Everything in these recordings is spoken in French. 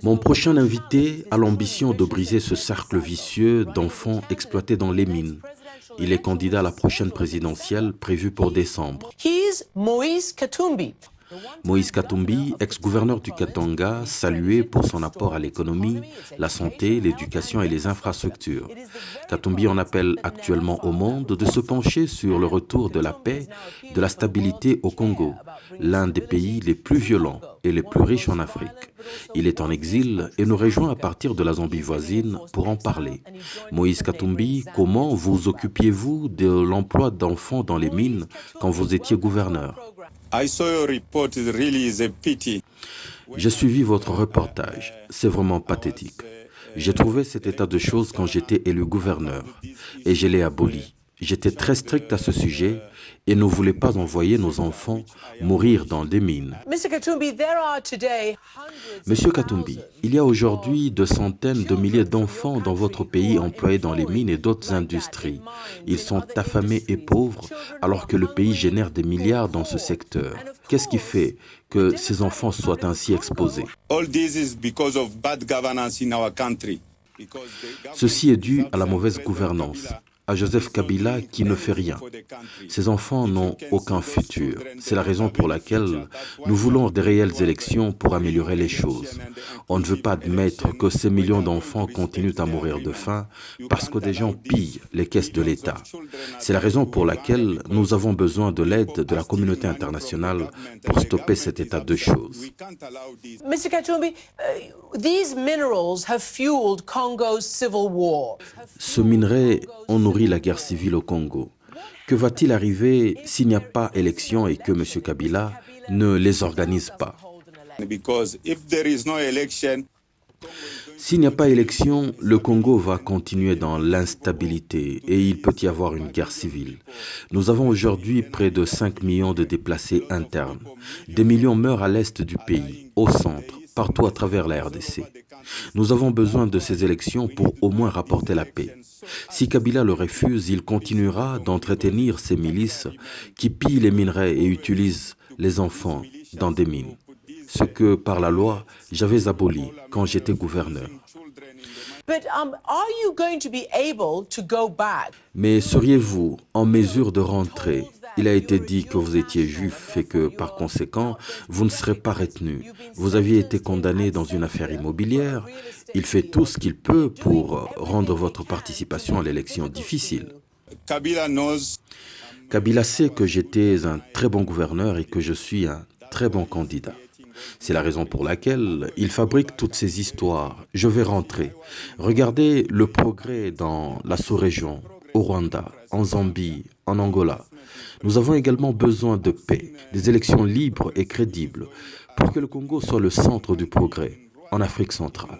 Mon prochain invité a l'ambition de briser ce cercle vicieux d'enfants exploités dans les mines. Il est candidat à la prochaine présidentielle prévue pour décembre. Moïse Katumbi, ex-gouverneur du Katanga, salué pour son apport à l'économie, la santé, l'éducation et les infrastructures. Katumbi en appelle actuellement au monde de se pencher sur le retour de la paix, de la stabilité au Congo, l'un des pays les plus violents et les plus riches en Afrique. Il est en exil et nous rejoint à partir de la Zambie voisine pour en parler. Moïse Katumbi, comment vous occupiez-vous de l'emploi d'enfants dans les mines quand vous étiez gouverneur ? J'ai suivi votre reportage. C'est vraiment pathétique. J'ai trouvé cet état de choses quand j'étais élu gouverneur et je l'ai aboli. J'étais très strict à ce sujet et ne voulais pas envoyer nos enfants mourir dans des mines. Monsieur Katumbi, il y a aujourd'hui de centaines de milliers d'enfants dans votre pays employés dans les mines et d'autres industries. Ils sont affamés et pauvres alors que le pays génère des milliards dans ce secteur. Qu'est-ce qui fait que ces enfants soient ainsi exposés? Ceci est dû à la mauvaise gouvernance, à Joseph Kabila qui ne fait rien. Ces enfants n'ont aucun futur. C'est la raison pour laquelle nous voulons des réelles élections pour améliorer les choses. On ne veut pas admettre que ces millions d'enfants continuent à mourir de faim parce que des gens pillent les caisses de l'État. C'est la raison pour laquelle nous avons besoin de l'aide de la communauté internationale pour stopper cet état de choses. Mr. Katumbi, these minerals have fueled Congo's civil war. Ce minerai ont nourri la guerre civile au Congo. Que va-t-il arriver s'il n'y a pas élection et que M. Kabila ne les organise pas? S'il n'y a pas élection, le Congo va continuer dans l'instabilité et il peut y avoir une guerre civile. Nous avons aujourd'hui près de 5 millions de déplacés internes. Des millions meurent à l'est du pays, au centre, partout à travers la RDC. Nous avons besoin de ces élections pour au moins rapporter la paix. Si Kabila le refuse, il continuera d'entretenir ces milices qui pillent les minerais et utilisent les enfants dans des mines. Ce que, par la loi, j'avais aboli quand j'étais gouverneur. Mais seriez-vous en mesure de rentrer? Il a été dit que vous étiez juif et que, par conséquent, vous ne serez pas retenu. Vous aviez été condamné dans une affaire immobilière. Il fait tout ce qu'il peut pour rendre votre participation à l'élection difficile. Kabila sait que j'étais un très bon gouverneur et que je suis un très bon candidat. C'est la raison pour laquelle il fabrique toutes ces histoires. Je vais rentrer. Regardez le progrès dans la sous-région, au Rwanda, en Zambie, en Angola. Nous avons également besoin de paix, des élections libres et crédibles pour que le Congo soit le centre du progrès en Afrique centrale.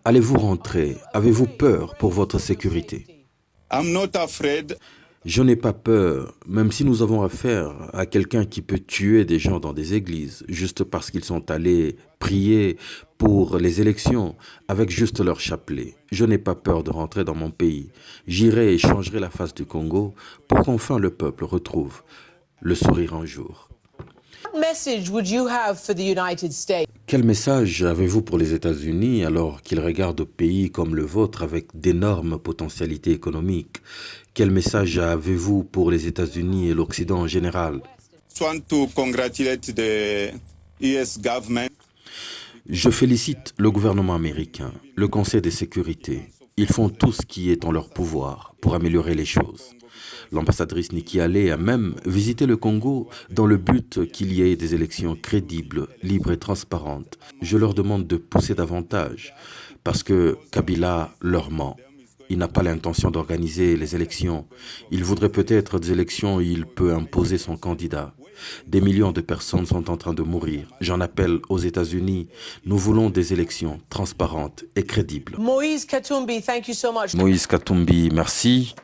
Allez-vous rentrer? Avez-vous peur pour votre sécurité? Je n'ai pas peur, même si nous avons affaire à quelqu'un qui peut tuer des gens dans des églises, juste parce qu'ils sont allés prier pour les élections avec juste leur chapelet. Je n'ai pas peur de rentrer dans mon pays. J'irai et changerai la face du Congo pour qu'enfin le peuple retrouve le sourire un jour. Quel message avez-vous pour les États-Unis alors qu'ils regardent au pays comme le vôtre avec d'énormes potentialités économiques? Quel message avez-vous pour les États-Unis et l'Occident en général? Je félicite le gouvernement américain, le Conseil de sécurité. Ils font tout ce qui est en leur pouvoir pour améliorer les choses. L'ambassadrice Nikki Haley a même visité le Congo dans le but qu'il y ait des élections crédibles, libres et transparentes. Je leur demande de pousser davantage parce que Kabila leur ment. Il n'a pas l'intention d'organiser les élections. Il voudrait peut-être des élections où il peut imposer son candidat. Des millions de personnes sont en train de mourir. J'en appelle aux États-Unis. Nous voulons des élections transparentes et crédibles. Moïse Katumbi, thank you so much. Moïse Katumbi, merci.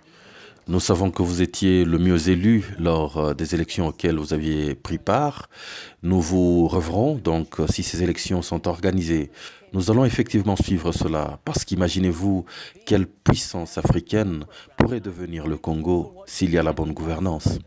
Nous savons que vous étiez le mieux élu lors des élections auxquelles vous aviez pris part. Nous vous reverrons donc si ces élections sont organisées. Nous allons effectivement suivre cela parce qu'imaginez-vous quelle puissance africaine pourrait devenir le Congo s'il y a la bonne gouvernance.